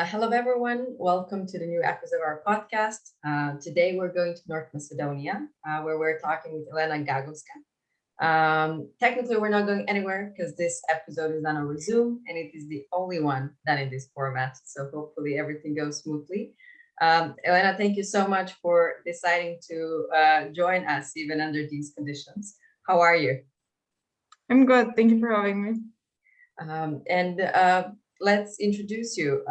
Hello, everyone. Welcome to the new episode of our podcast. Today, we're going to North Macedonia, where we're talking with Elena Gagovska. Technically, we're not going anywhere because this episode is done over Zoom, and it is the only one done in this format. So hopefully, everything goes smoothly. Elena, thank you so much for deciding to join us, even under these conditions. How are you? I'm good. Thank you for having me. Let's introduce you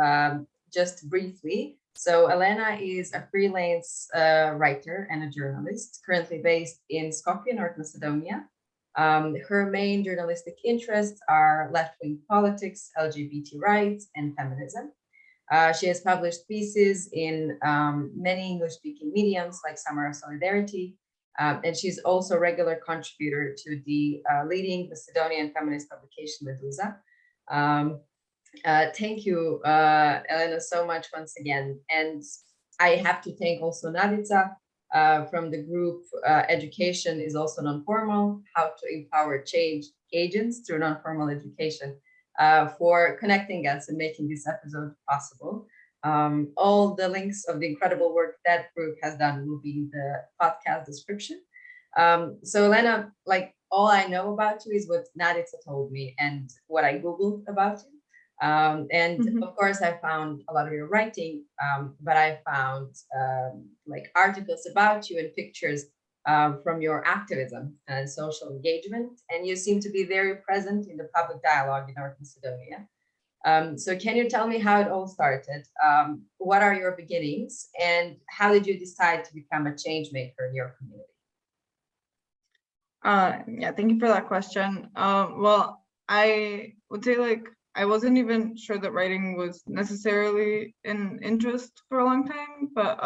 just briefly. So Elena is a freelance writer and a journalist, currently based in Skopje, North Macedonia. Her main journalistic interests are left-wing politics, LGBT rights, and feminism. She has published pieces in many English-speaking mediums like Summer of Solidarity, and she's also a regular contributor to the leading Macedonian feminist publication Meduza. Thank you, Elena, so much once again. And I have to thank also Nadica from the group Education is also Non-Formal, How to Empower Change Agents Through Non-Formal Education, for connecting us and making this episode possible. All the links of the incredible work that group has done will be in the podcast description. So Elena, like all I know about you is what Nadica told me and what I Googled about you. Of course, I found a lot of your writing, but I found like articles about you and pictures from your activism and social engagement. And you seem to be very present in the public dialogue in North Macedonia. So can you tell me how it all started? What are your beginnings and how did you decide to become a change maker in your community? Yeah, thank you for that question. Well, I would say I wasn't even sure that writing was necessarily an interest for a long time, but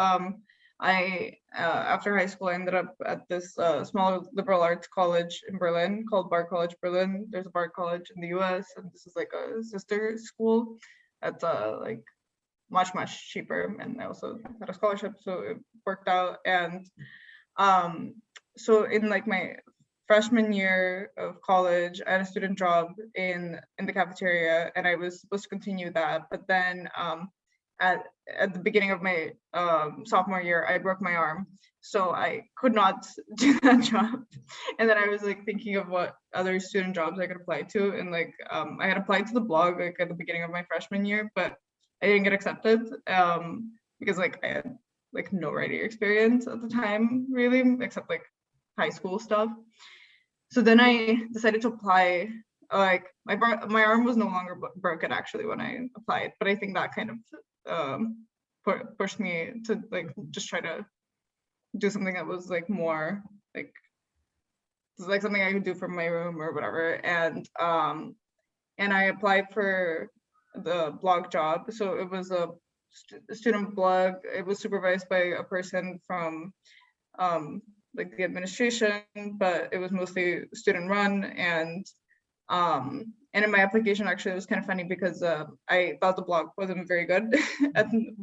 I after high school I ended up at this small liberal arts college in Berlin called Bard College Berlin. There's a Bard College in the US, and this is like a sister school that's like much cheaper, and I also had a scholarship, so it worked out. And so in like my freshman year of college, I had a student job in the cafeteria, and I was supposed to continue that. But then at the beginning of my sophomore year, I broke my arm, so I could not do that job. And then I was like thinking of what other student jobs I could apply to, and like I had applied to the blog like at the beginning of my freshman year, but I didn't get accepted because like I had like no writing experience at the time, really, except like high school stuff. So then I decided to apply. Like my arm was no longer broken actually when I applied, but I think that kind of pushed me to like just try to do something that was like more like something I could do from my room or whatever. And I applied for the blog job. So it was a student blog. It was supervised by a person from like the administration, but it was mostly student run. And in my application, actually, it was kind of funny because I thought the blog wasn't very good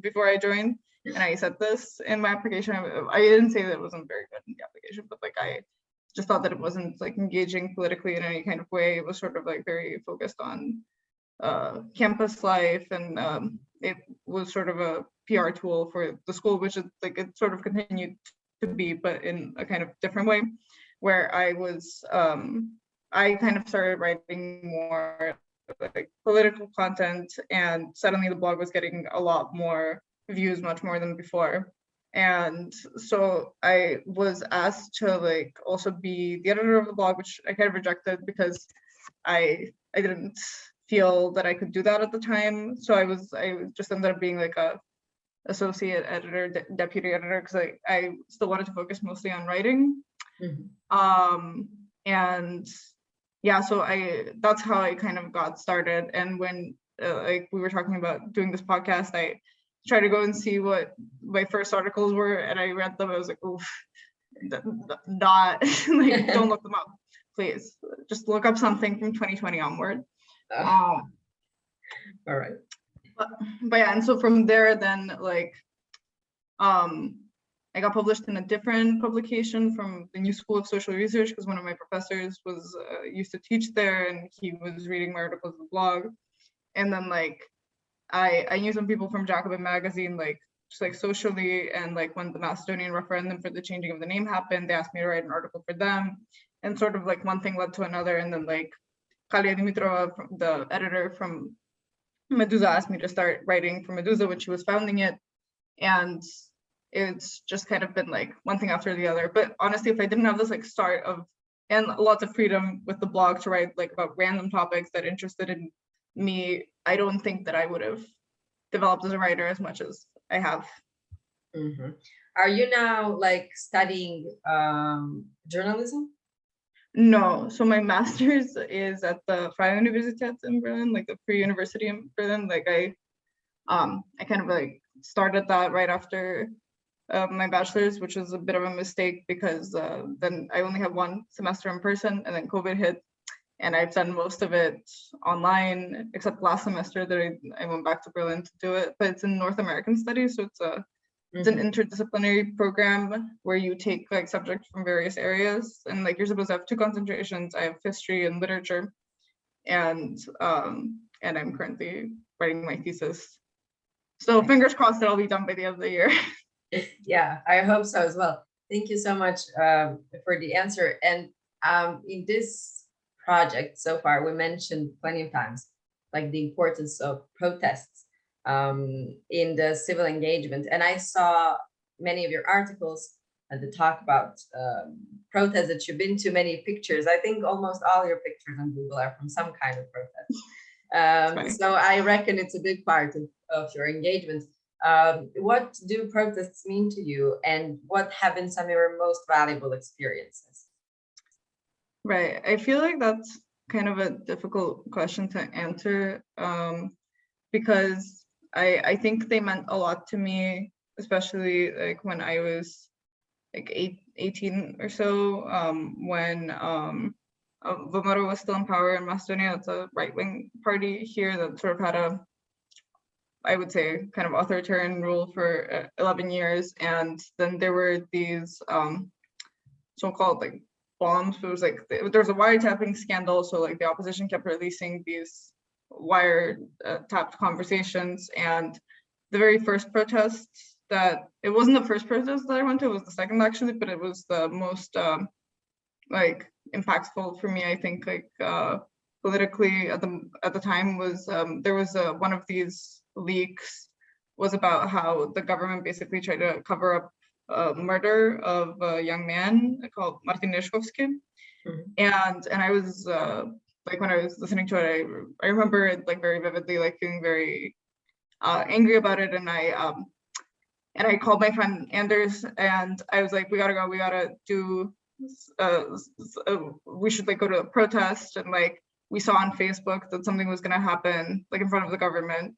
before I joined, and I said this in my application. I didn't say that it wasn't very good in the application, but like I just thought that it wasn't like engaging politically in any kind of way. It was sort of like very focused on campus life, and it was sort of a PR tool for the school, which is like it sort of continued to be, but in a kind of different way, where I was I kind of started writing more like political content, and suddenly the blog was getting a lot more views, much more than before. And so I was asked to like also be the editor of the blog, which I kind of rejected because I didn't feel that I could do that at the time. So I just ended up being like a associate editor, deputy editor, because I still wanted to focus mostly on writing. And yeah, so that's how I kind of got started. And when like we were talking about doing this podcast, I tried to go and see what my first articles were, and I read them. I was like, oof, not like don't look them up, please. Just look up something from 2020 onward. All right. But yeah, and so from there, then like I got published in a different publication from the New School of Social Research, because one of my professors was used to teach there, and he was reading my articles in the blog. And then like I knew some people from Jacobin magazine, like just like socially, and like when the Macedonian referendum for the changing of the name happened, they asked me to write an article for them, and sort of like one thing led to another, and then like Kalia Dimitrova, the editor from Meduza, asked me to start writing for Meduza when she was founding it, and it's just kind of been like one thing after the other. But honestly, if I didn't have this like start of and lots of freedom with the blog to write like about random topics that interested in me, I don't think that I would have developed as a writer as much as I have. Mm-hmm. Are you now like studying journalism? No, so my master's is at the Freie Universität in Berlin, like the Free University in Berlin. Like I kind of like started that right after my bachelor's, which was a bit of a mistake because then I only had one semester in person, and then COVID hit, and I've done most of it online, except last semester that I went back to Berlin to do it. But it's in North American studies, so it's an interdisciplinary program where you take like subjects from various areas, and like you're supposed to have 2 concentrations. I have history and literature, and I'm currently writing my thesis. So fingers crossed that I'll be done by the end of the year. Yeah, I hope so as well. Thank you so much for the answer. And in this project so far, we mentioned plenty of times like the importance of protests in the civil engagement. And I saw many of your articles that talk about protests that you've been to, many pictures. I think almost all your pictures on Google are from some kind of protest. So I reckon it's a big part of your engagement. What do protests mean to you, and what have been some of your most valuable experiences? Right, I feel like that's kind of a difficult question to answer because I think they meant a lot to me, especially like when I was like 18 or so, when Vomero was still in power in Macedonia. It's a right-wing party here that sort of had a, I would say, kind of authoritarian rule for 11 years. And then there were these so-called like bombs. It was like there was a wiretapping scandal, so like the opposition kept releasing these wiretapped conversations. And the very first protest it wasn't the first protest that I went to, it was the second actually, but it was the most like impactful for me, I think, like politically at the time. Was there was one of these leaks was about how the government basically tried to cover up murder of a young man called Martin Neshkovsky. And I was like, when I was listening to it, I remember it like very vividly, like feeling very angry about it. And I called my friend Anders, and I was like, we gotta go, we gotta do we should like go to a protest. And like we saw on Facebook that something was gonna happen like in front of the government.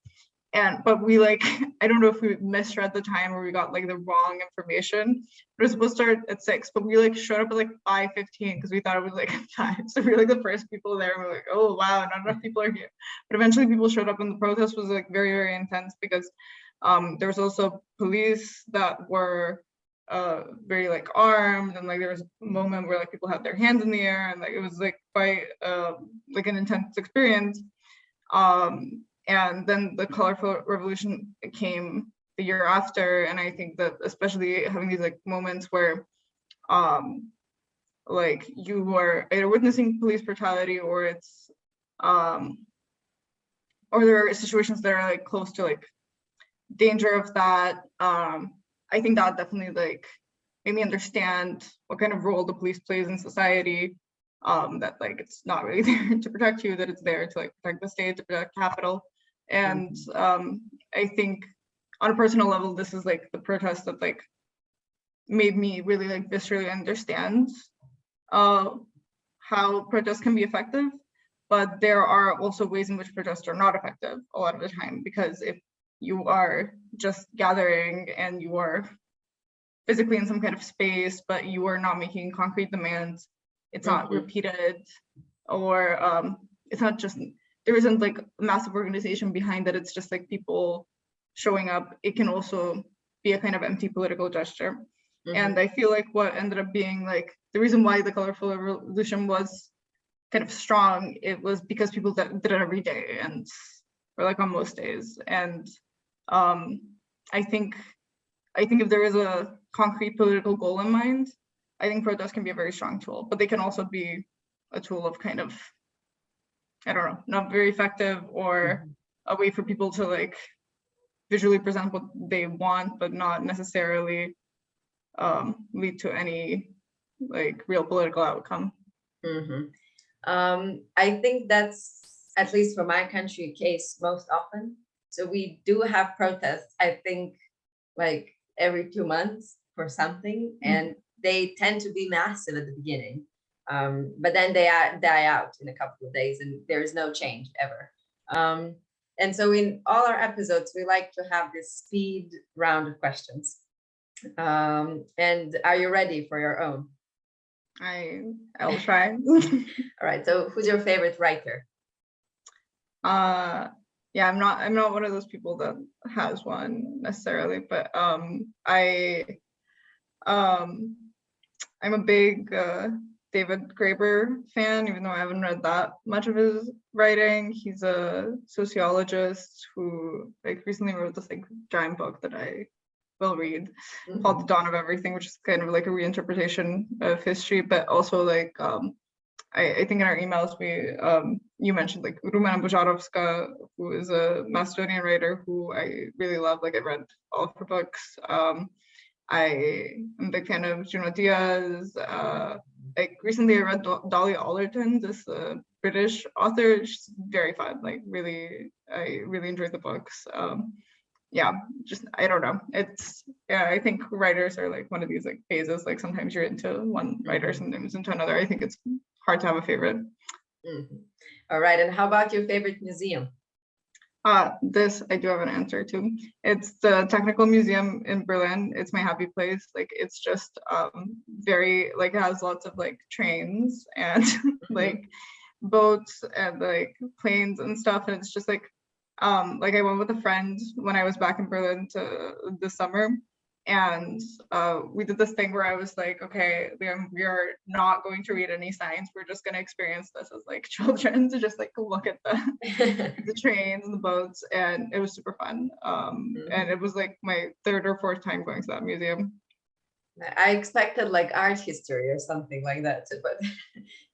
But we like, I don't know if we misread the time or we got like the wrong information. It was supposed to start at 6, but we like showed up at like 5:15 because we thought it was like 5. So we were like the first people there, and we're like, oh wow, not enough people are here. But eventually people showed up, and the protest was like very, very intense because there was also police that were very like armed, and like there was a moment where like people had their hands in the air, and like it was like quite like an intense experience. And then the colorful revolution came the year after, and I think that especially having these like moments where like you are either witnessing police brutality or it's or there are situations that are like close to like danger of that. I think that definitely like made me understand what kind of role the police plays in society, that like it's not really there to protect you, that it's there to like protect the state, to protect capital. And I think on a personal level, this is like the protest that like made me really like viscerally understand how protests can be effective. But there are also ways in which protests are not effective a lot of the time, because if you are just gathering and you are physically in some kind of space, but you are not making concrete demands, it's not repeated, or it's not just, there isn't like a massive organization behind it, it's just like people showing up. It can also be a kind of empty political gesture. And I feel like what ended up being like the reason why the colorful revolution was kind of strong, it was because people did it every day and or like on most days. And I think if there is a concrete political goal in mind, I think protests can be a very strong tool, but they can also be a tool of kind of, I don't know, not very effective, or a way for people to like visually present what they want, but not necessarily lead to any like real political outcome. I think that's, at least for my country, case most often. So we do have protests, I think, like every 2 months for something, and they tend to be massive at the beginning, but then they die out in a couple of days, and there is no change ever. And so in all our episodes, we like to have this speed round of questions. And are you ready for your own? I'll try. All right. So who's your favorite writer? Yeah, I'm not one of those people that has one necessarily, but I'm a big David Graeber fan, even though I haven't read that much of his writing. He's a sociologist who like recently wrote this like giant book that I will read called The Dawn of Everything, which is kind of like a reinterpretation of history, but also like I think in our emails you mentioned like Elena Gagovska, who is a Macedonian writer who I really love. Like I read all of her books. I am a big fan of Juno Diaz. Like recently I read Dolly Alderton, this British author. She's very fun. Like I really enjoyed the books. Yeah, just I don't know. I think writers are like one of these like phases. Like sometimes you're into one writer, sometimes into another. I think it's hard to have a favorite. All right, and how about your favorite museum? This I do have an answer to. It's the Technical Museum in Berlin. It's my happy place. Like it's just very like it has lots of like trains and like boats and like planes and stuff, and it's just like I went with a friend when I was back in Berlin this summer, and we did this thing where I was like, okay, Liam, we are not going to read any signs. We're just going to experience this as like children, to just like look at the trains and the boats, and it was super fun. And it was like my 3rd or 4th time going to that museum. I expected like art history or something like that, but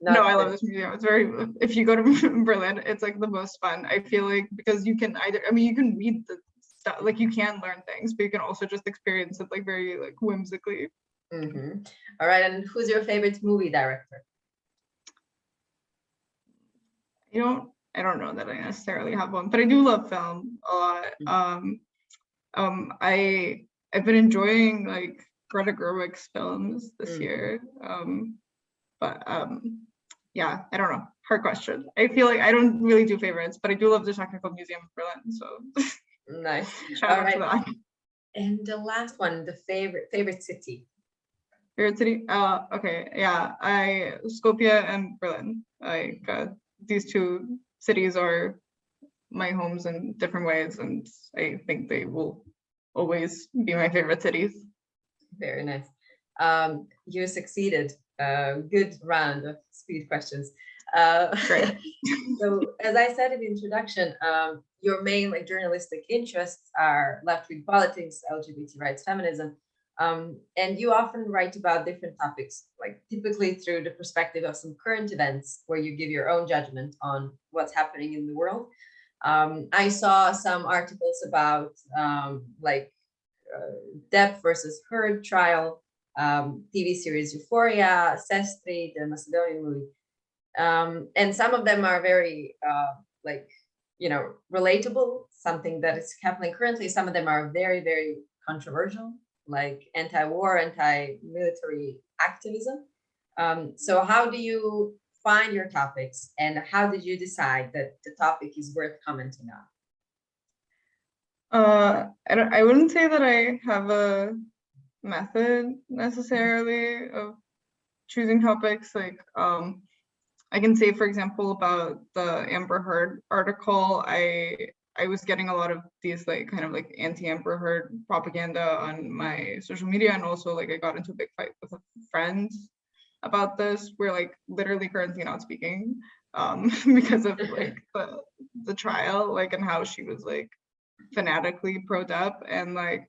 no, I love this museum. It's very, if you go to Berlin, it's like the most fun. I feel like because you can you can read the stuff, like you can learn things, but you can also just experience it like very like whimsically. All right, and who's your favorite movie director? I don't know that I necessarily have one, but I do love film a lot. I've been enjoying like Greta Gerwig's films this year. Yeah, I don't know. Hard question. I feel like I don't really do favorites, but I do love the Technical Museum of Berlin. So nice. Shout out to that. And the last one, the favorite city. Favorite city? Okay, yeah. Skopje and Berlin. These 2 cities are my homes in different ways, and I think they will always be my favorite cities. Very nice. You succeeded. Good round of speed questions. Great. So as I said in the introduction, your main like journalistic interests are left-wing politics, LGBT rights, feminism, and you often write about different topics, like typically through the perspective of some current events where you give your own judgment on what's happening in the world. I saw some articles about Depp versus Heard trial, TV series Euphoria, Sestri, the Macedonian movie. And some of them are very relatable, something that is happening currently. Some of them are very, very controversial, like anti-war, anti-military activism. So how do you find your topics, and how did you decide that the topic is worth commenting on? I wouldn't say that I have a method necessarily of choosing topics. Like I can say, for example, about the Amber Heard article, I was getting a lot of these like kind of like anti-Amber Heard propaganda on my social media, and also like I got into a big fight with a friend about this. We're like literally currently not speaking, because of like the trial, like, and how she was like fanatically pro-Dep, and like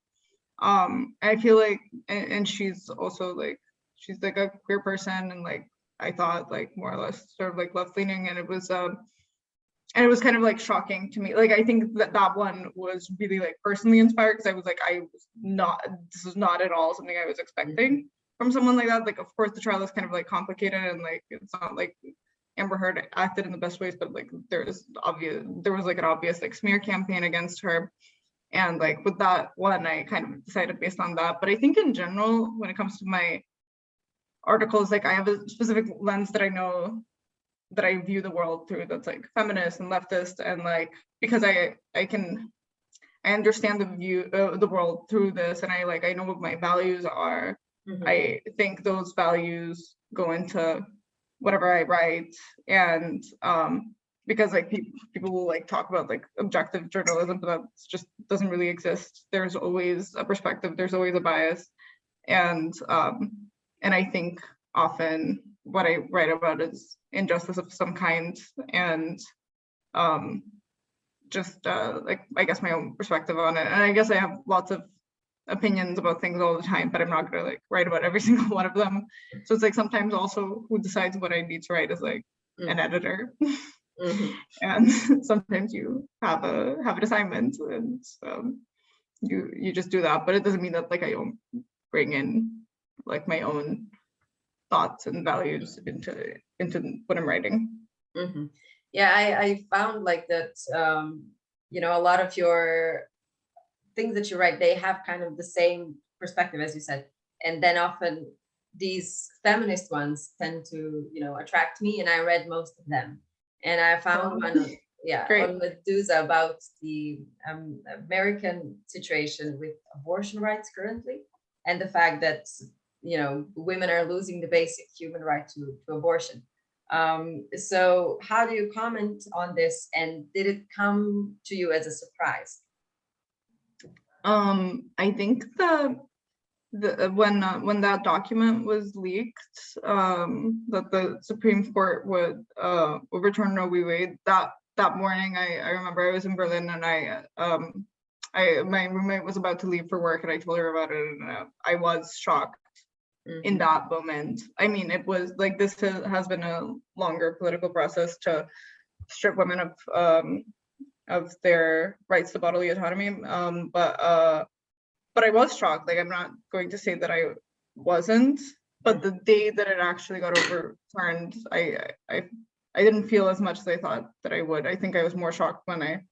I feel like, and she's also like, she's like a queer person, and like I thought like more or less sort of like left-leaning, and it was kind of like shocking to me. Like I think that one was really like personally inspired, because I was like, this is not at all something I was expecting from someone like that. Like, of course the trial is kind of like complicated, and like it's not like Amber Heard acted in the best ways, but like there was like an obvious like smear campaign against her. And like with that one, I kind of decided based on that. But I think in general, when it comes to my articles, like I have a specific lens that I know that I view the world through, that's like feminist and leftist, and like because I understand the world through this, and I know what my values are. I think those values go into whatever I write, and because like people will like talk about like objective journalism, but that just doesn't really exist. There's always a perspective, there's always a bias, and I think often what I write about is injustice of some kind, and just like I guess my own perspective on it. And I guess I have lots of opinions about things all the time, but I'm not gonna like write about every single one of them. So it's like sometimes also who decides what I need to write is like an editor. And sometimes you have an assignment, and you just do that. But it doesn't mean that like I don't bring in like my own thoughts and values into what I'm writing. Yeah, I found like that a lot of your things that you write, they have kind of the same perspective as you said, and then often these feminist ones tend to attract me, and I read most of them. And I found one on Meduza about the American situation with abortion rights currently, and the fact that women are losing the basic human right to abortion. So how do you comment on this, and did it come to you as a surprise? I think when that document was leaked, that the Supreme Court would overturn Roe v. Wade, that morning, I remember I was in Berlin, and my roommate was about to leave for work, and I told her about it, and I was shocked in that moment. I mean, it was like, this has been a longer political process to strip women of their rights to bodily autonomy, but I was shocked. Like, I'm not going to say that I wasn't, but the day that it actually got overturned, I didn't feel as much as I thought that I would. I think I was more shocked when I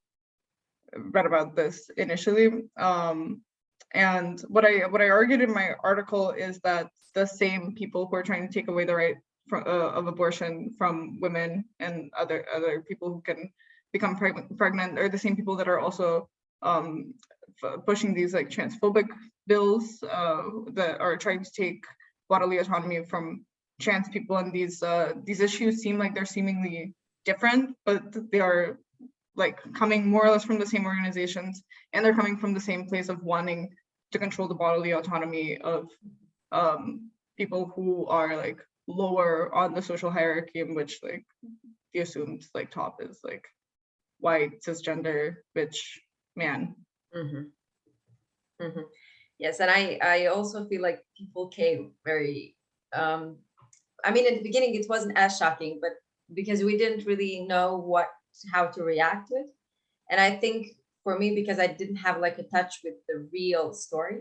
read about this initially. And what I argued in my article is that the same people who are trying to take away the right of abortion from women and other people who can become pregnant are the same people that are also pushing these like transphobic bills that are trying to take bodily autonomy from trans people. And these issues seem like they're seemingly different, but they are like coming more or less from the same organizations, and they're coming from the same place of wanting to control the bodily autonomy of people who are like lower on the social hierarchy, in which like the assumed like top is like white, cisgender, rich man. Yes, and I also feel like people came very I mean, at the beginning it wasn't as shocking, but because we didn't really know how to react to it. And I think for me, because I didn't have like a touch with the real story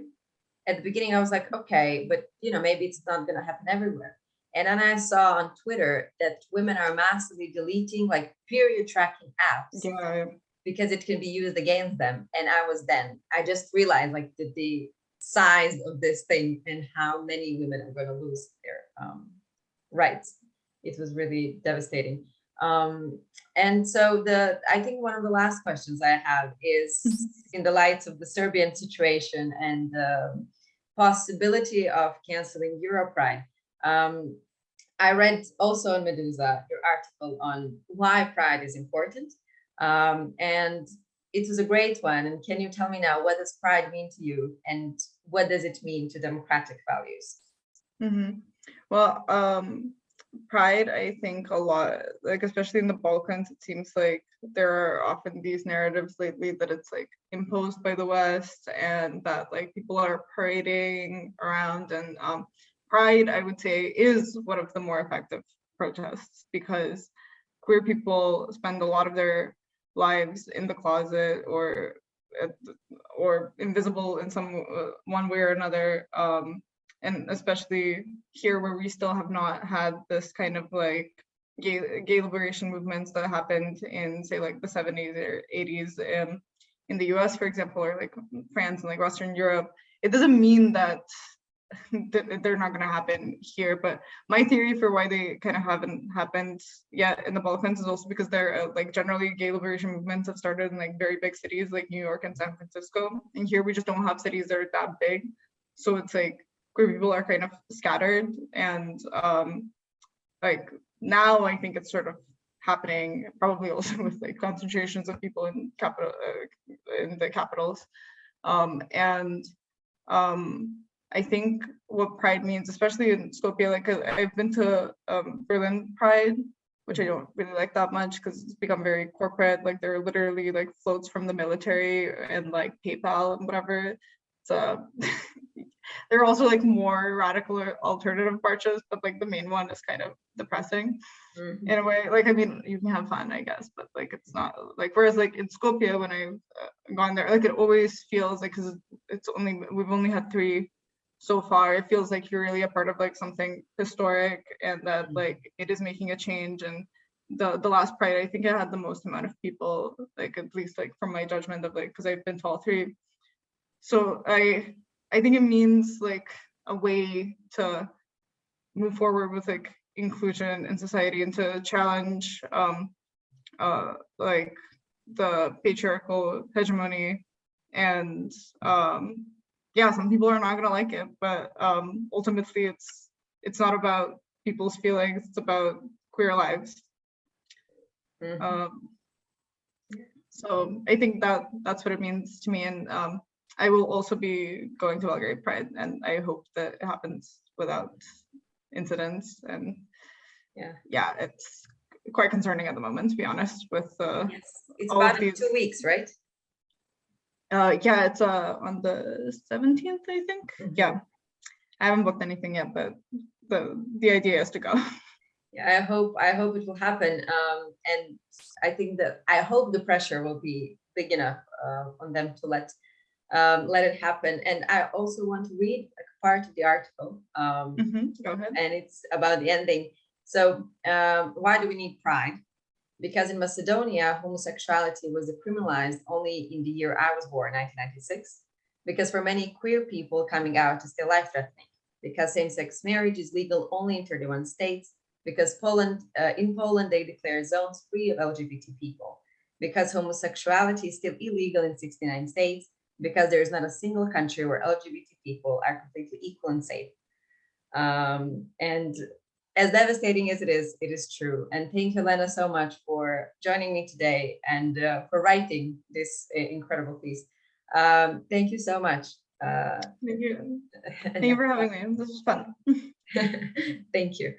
at the beginning, I was like, okay, but maybe it's not going to happen everywhere. And then I saw on Twitter that women are massively deleting like period tracking apps because it can be used against them. And I just realized like the size of this thing and how many women are going to lose their rights. It was really devastating. And so I think one of the last questions I have is, in the light of the Serbian situation and the possibility of canceling Europride, I read also in Meduza your article on why Pride is important, and it was a great one. And can you tell me now, what does Pride mean to you, and what does it mean to democratic values? Well, Pride, I think a lot, like especially in the Balkans, it seems like there are often these narratives lately that it's like imposed by the West, and that like people are parading around. And Pride, I would say, is one of the more effective protests, because queer people spend a lot of their lives in the closet or invisible in some one way or another. And especially here, where we still have not had this kind of like gay liberation movements that happened in, say, like the 70s or 80s in the US, for example, or like France and like Western Europe. It doesn't mean that they're not going to happen here, but my theory for why they kind of haven't happened yet in the Balkans is also because they're like generally gay liberation movements have started in like very big cities like New York and San Francisco, and here we just don't have cities that are that big. So it's like queer people are kind of scattered, and like now I think it's sort of happening probably also with like concentrations of people in the capitals, and I think what Pride means, especially in Skopje, like I've been to Berlin Pride, which I don't really like that much because it's become very corporate. Like there are literally like floats from the military and like PayPal and whatever. So there are also like more radical or alternative marches, but like the main one is kind of depressing in a way. Like, I mean, you can have fun, I guess, but like it's not like, whereas like in Skopje, when I've gone there, like it always feels like, because we've only had 3 so far, it feels like you're really a part of like something historic, and that like it is making a change. And the last Pride, I think it had the most amount of people, like at least like from my judgment of like, because I've been to all 3. So I think it means like a way to move forward with like inclusion in society and to challenge like the patriarchal hegemony. And yeah, some people are not going to like it, but ultimately it's not about people's feelings, it's about queer lives. So I think that's what it means to me. And I will also be going to Belgrade Pride, and I hope that it happens without incidents. And yeah, it's quite concerning at the moment, to be honest, with yes. It's about 2 weeks, right? Yeah, it's on the 17th, I think. Yeah, I haven't booked anything yet, but the idea is to go. Yeah, I hope it will happen. And I hope the pressure will be big enough on them to let it happen. And I also want to read a part of the article. Go ahead. And it's about the ending. So why do we need Pride? Because in Macedonia, homosexuality was decriminalized only in the year I was born, 1996. Because for many queer people, coming out is still life-threatening. Because same-sex marriage is legal only in 31 states. Because in Poland, they declare zones free of LGBT people. Because homosexuality is still illegal in 69 states. Because there is not a single country where LGBT people are completely equal and safe. And as devastating as it is true. And thank you, Elena, so much for joining me today and for writing this incredible piece. Thank you so much. Thank you. Thank you for having me. This was fun. Thank you.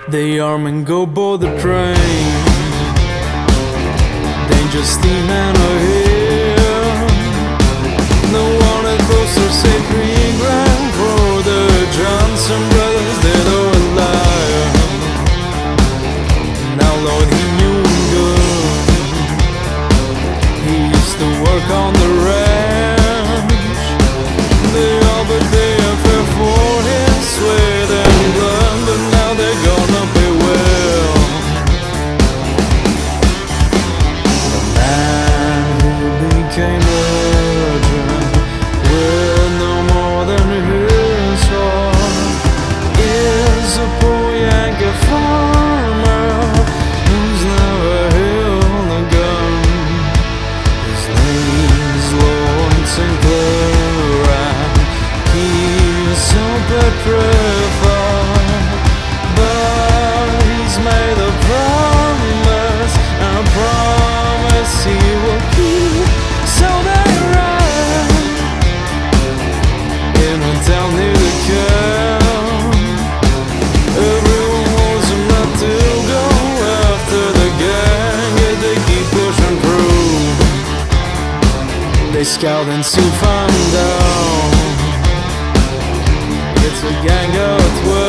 They arm and go board the train. Danger steam and air. No one at closer safe ground for the Johnson brothers, dead or alive. Now Lord, he knew him good. He used to work on the ranch. They all but they affair for him, sweat and blood, but now they're gonna pay well. The man who became virgin with no more they scout and soon find out it's a gang of 12.